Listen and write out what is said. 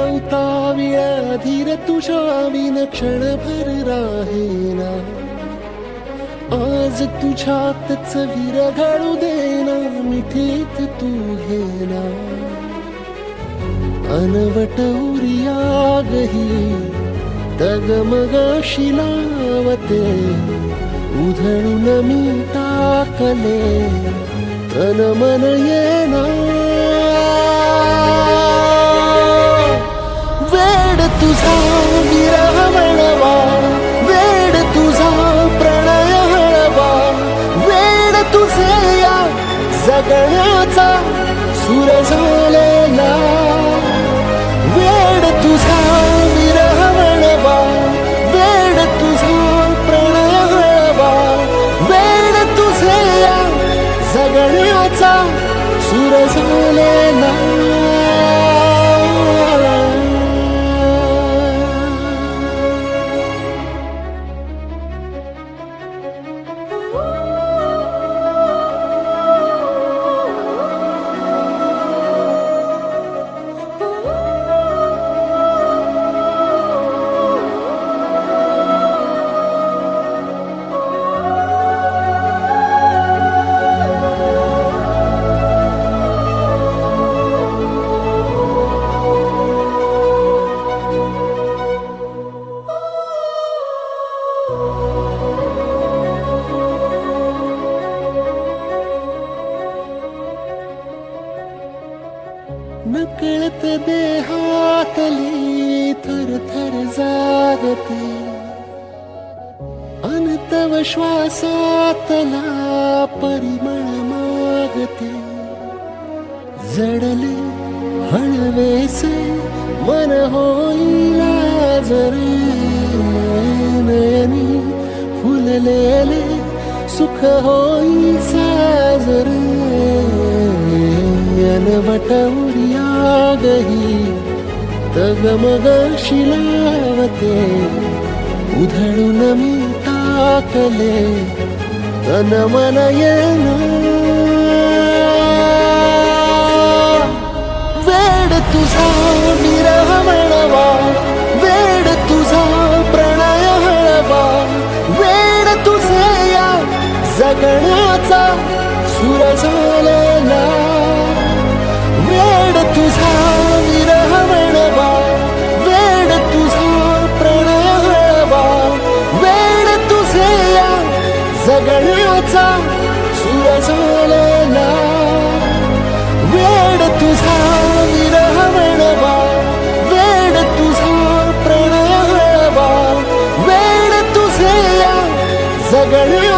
गवताविळा धीर तुझ्या विन क्षणभर राहेना. आज तुझ्यातच विरघळू देना मिठीत तू घेना. अनवट उरियागही डगमगाशी लावते. उधळून मी टाकले तन मन येना. वेड तुझा विरह म्हणवा, वेड तुझा प्रणय हळवा. वेड तुझे या जगण्याचा सूर झालेला. वेड तुझा विरह म्हणवा, वेड तुझा प्रणय हळवा. वेड तुझे या जगण्याचा सूर झालेला. नकळत देहातली थरथर जागते. अनतव श्वासातला परिमळ मागते. जडले हळवेसे मन होईल जरे. नयनी फुललेले सुख होई साजरे. अनवट उरियागही डगमगाशी लावते. उधळून मी टाकले तन मन येना. वेड तुझा विरह म्हणवा, वेड तुझा प्रणय हळवा. वेड तुझे या जगण्याचा सूर झालेला. वेड तुझा विरह म्हणवा, वेड तुझा प्रणय हळवा. वेड तुझे या जगण्याचा सूर झालेला. वेड तुझा विरह म्हणवा, वेड तुझा प्रणय हळवा. वेड तुझे या जगण्याचा